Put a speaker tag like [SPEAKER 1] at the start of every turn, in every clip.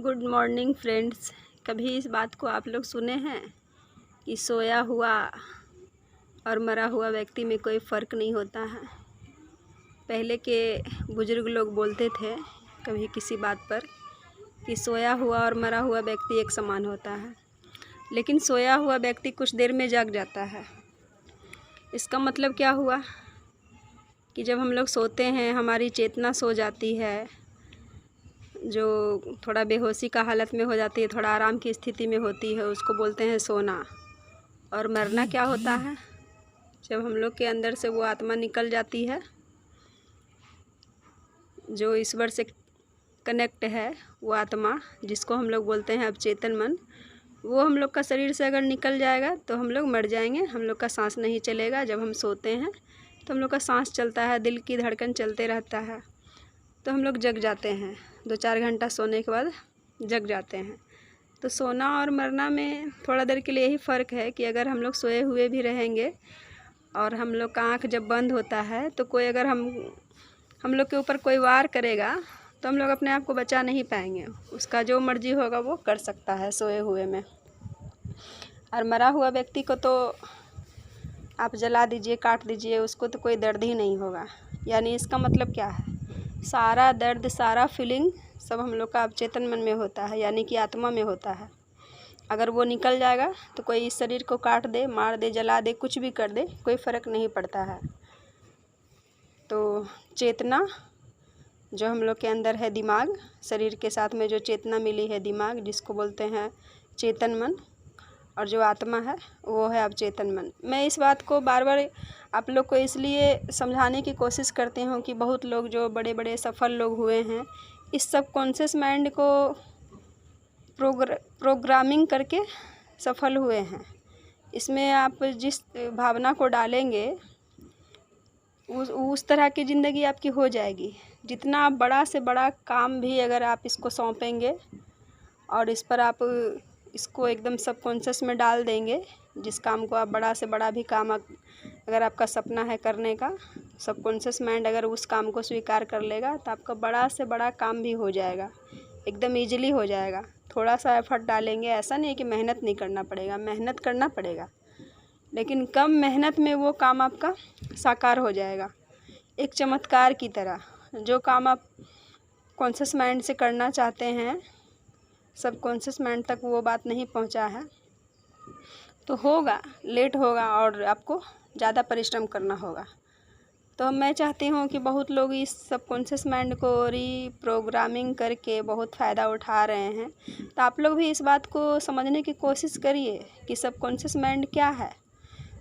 [SPEAKER 1] Good morning friends. कभी इस बात को आप लोग सुने हैं कि सोया हुआ और मरा हुआ व्यक्ति में कोई फ़र्क नहीं होता है। पहले के बुज़ुर्ग लोग बोलते थे कभी किसी बात पर कि सोया हुआ और मरा हुआ व्यक्ति एक समान होता है, लेकिन सोया हुआ व्यक्ति कुछ देर में जग जाता है। इसका मतलब क्या हुआ कि जब हम लोग सोते हैं हमारी चेतना सो जाती है, जो थोड़ा बेहोशी का हालत में हो जाती है, थोड़ा आराम की स्थिति में होती है, उसको बोलते हैं सोना। और मरना क्या होता है? जब हम लोग के अंदर से वो आत्मा निकल जाती है जो ईश्वर से कनेक्ट है, वो आत्मा जिसको हम लोग बोलते हैं अवचेतन मन, वो हम लोग का शरीर से अगर निकल जाएगा तो हम लोग मर जाएंगे। हम लोग का सांस नहीं चलेगा। जब हम सोते हैं तो हम लोग का सांस चलता है, दिल की धड़कन चलते रहता है, तो हम लोग जग जाते हैं। 2-4 घंटा सोने के बाद जग जाते हैं। तो सोना और मरना में थोड़ा देर के लिए यही फ़र्क है कि अगर हम लोग सोए हुए भी रहेंगे और हम लोग का आँख जब बंद होता है तो कोई अगर हम लोग के ऊपर कोई वार करेगा तो हम लोग अपने आप को बचा नहीं पाएंगे। उसका जो मर्जी होगा वो कर सकता है सोए हुए में। और मरा हुआ व्यक्ति को तो आप जला दीजिए, काट दीजिए, उसको तो कोई दर्द ही नहीं होगा। यानी इसका मतलब क्या है? सारा दर्द, सारा फीलिंग सब हम लोग का अवचेतन मन में होता है, यानी कि आत्मा में होता है। अगर वो निकल जाएगा तो कोई इस शरीर को काट दे, मार दे, जला दे, कुछ भी कर दे, कोई फ़र्क नहीं पड़ता है। तो चेतना जो हम लोग के अंदर है, दिमाग, शरीर के साथ में जो चेतना मिली है दिमाग, जिसको बोलते हैं चेतन मन, और जो आत्मा है वो है अवचेतन मन। मैं इस बात को बार बार आप लोग को इसलिए समझाने की कोशिश करती हूँ कि बहुत लोग जो बड़े बड़े सफल लोग हुए हैं, इस सब कॉन्शियस माइंड को प्रोग्रामिंग करके सफल हुए हैं। इसमें आप जिस भावना को डालेंगे उस तरह की ज़िंदगी आपकी हो जाएगी। जितना आप बड़ा से बड़ा काम भी अगर आप इसको सौंपेंगे और इस पर आप इसको एकदम सबकॉन्शियस में डाल देंगे, जिस काम को आप बड़ा से बड़ा भी काम अगर आपका सपना है करने का, सबकॉन्शियस माइंड अगर उस काम को स्वीकार कर लेगा तो आपका बड़ा से बड़ा काम भी हो जाएगा, एकदम ईजिली हो जाएगा। थोड़ा सा एफर्ट डालेंगे, ऐसा नहीं कि मेहनत नहीं करना पड़ेगा, मेहनत करना पड़ेगा, लेकिन कम मेहनत में वो काम आपका साकार हो जाएगा। एक चमत्कार की तरह जो काम आप कॉन्शियस माइंड से करना चाहते हैं, सबकॉन्शियस माइंड तक वो बात नहीं पहुंचा है तो होगा, लेट होगा और आपको ज़्यादा परिश्रम करना होगा। तो मैं चाहती हूँ कि बहुत लोग इस सबकॉन्शियस माइंड को रीप्रोग्रामिंग करके बहुत फ़ायदा उठा रहे हैं। तो आप लोग भी इस बात को समझने की कोशिश करिए कि सबकॉन्शियस माइंड क्या है।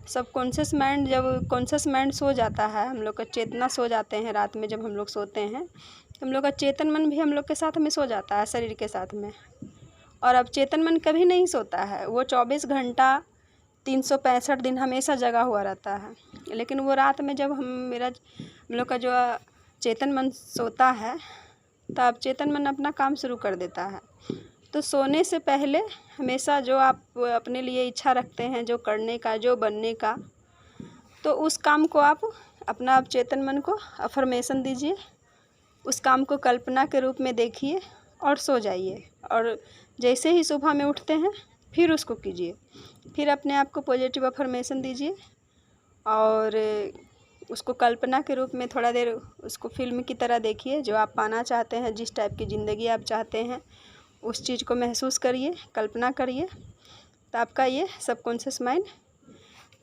[SPEAKER 1] सबकॉन्शियस माइंड, जब कॉन्शियस माइंड सो जाता है, हम लोग का चेतना सो जाते हैं रात में, जब हम लोग सोते हैं तो हम लोग का चेतन मन भी हम लोग के साथ में सो जाता है, शरीर के साथ में। और अब चेतन मन कभी नहीं सोता है, वो 24 घंटा 365 दिन हमेशा जगा हुआ रहता है। लेकिन वो रात में जब हम लोग का जो चेतन मन सोता है तब चेतन मन अपना काम शुरू कर देता है। तो सोने से पहले हमेशा जो आप अपने लिए इच्छा रखते हैं, जो करने का, जो बनने का, तो उस काम को आप अपना अवचेतन मन को अफर्मेशन दीजिए, उस काम को कल्पना के रूप में देखिए और सो जाइए। और जैसे ही सुबह में उठते हैं फिर उसको कीजिए, फिर अपने आप को पॉजिटिव अफर्मेशन दीजिए और उसको कल्पना के रूप में थोड़ा देर उसको फिल्म की तरह देखिए। जो आप पाना चाहते हैं, जिस टाइप की ज़िंदगी आप चाहते हैं, उस चीज़ को महसूस करिए, कल्पना करिए, तो आपका ये सबकॉन्शियस माइंड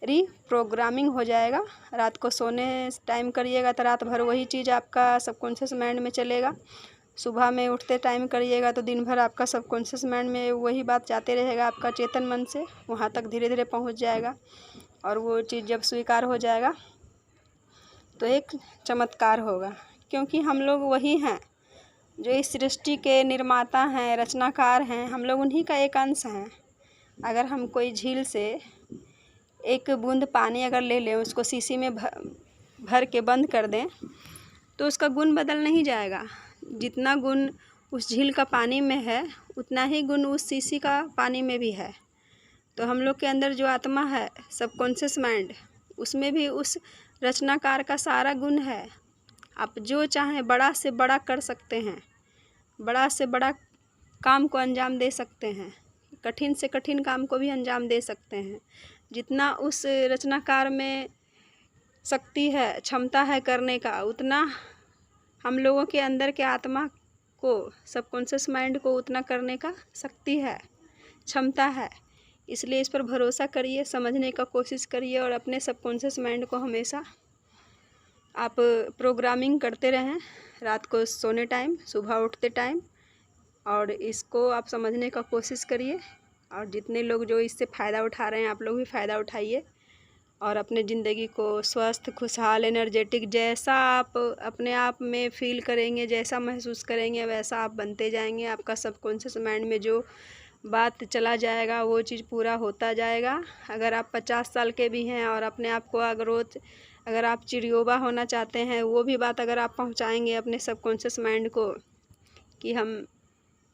[SPEAKER 1] रीप्रोग्रामिंग हो जाएगा। रात को सोने टाइम करिएगा तो रात भर वही चीज़ आपका सबकॉन्शियस माइंड में चलेगा। सुबह में उठते टाइम करिएगा तो दिन भर आपका सबकॉन्शियस माइंड में वही बात जाते रहेगा, आपका चेतन मन से वहाँ तक धीरे धीरे पहुँच जाएगा। और वो चीज़ जब स्वीकार हो जाएगा तो एक चमत्कार होगा, क्योंकि हम लोग वही हैं जो इस सृष्टि के निर्माता हैं, रचनाकार हैं। हम लोग उन्हीं का एक अंश हैं। अगर हम कोई झील से एक बूंद पानी अगर ले लें, उसको शीशी में भर के बंद कर दें तो उसका गुण बदल नहीं जाएगा। जितना गुण उस झील का पानी में है उतना ही गुण उस शीशी का पानी में भी है। तो हम लोग के अंदर जो आत्मा है, सबकॉन्शियस माइंड, उसमें भी उस रचनाकार का सारा गुण है। आप जो चाहें बड़ा से बड़ा कर सकते हैं, बड़ा से बड़ा काम को अंजाम दे सकते हैं, कठिन से कठिन काम को भी अंजाम दे सकते हैं। जितना उस रचनाकार में शक्ति है, क्षमता है करने का, उतना हम लोगों के अंदर के आत्मा को, सबकॉन्शियस माइंड को उतना करने का शक्ति है, क्षमता है। इसलिए इस पर भरोसा करिए, समझने का कोशिश करिए और अपने सबकॉन्शियस माइंड को हमेशा आप प्रोग्रामिंग करते रहें, रात को सोने टाइम, सुबह उठते टाइम, और इसको आप समझने का कोशिश करिए। और जितने लोग जो इससे फ़ायदा उठा रहे हैं, आप लोग भी फ़ायदा उठाइए और अपने ज़िंदगी को स्वस्थ, खुशहाल, एनर्जेटिक, जैसा आप अपने आप में फ़ील करेंगे, जैसा महसूस करेंगे, वैसा आप बनते जाएंगे। आपका सबकॉन्शियस माइंड में जो बात चला जाएगा वो चीज़ पूरा होता जाएगा। अगर आप 50 साल के भी हैं और अपने आप को अगर आप चिड़ियोबा होना चाहते हैं, वो भी बात अगर आप पहुंचाएंगे अपने सबकॉन्शियस माइंड को कि हम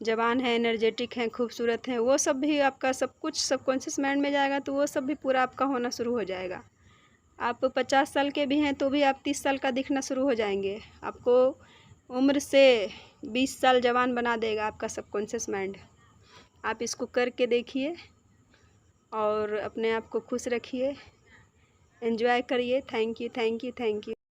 [SPEAKER 1] जवान हैं, एनर्जेटिक हैं, खूबसूरत हैं, वो सब भी आपका सब कुछ सबकॉन्शियस माइंड में जाएगा, तो वो सब भी पूरा आपका होना शुरू हो जाएगा। आप 50 साल के भी हैं तो भी आप 30 साल का दिखना शुरू हो जाएंगे। आपको उम्र से 20 साल जवान बना देगा आपका सबकॉन्शियस माइंड। आप इसको करके देखिए और अपने आप को खुश रखिए, एंजॉय करिए। Thank you, thank you, thank you.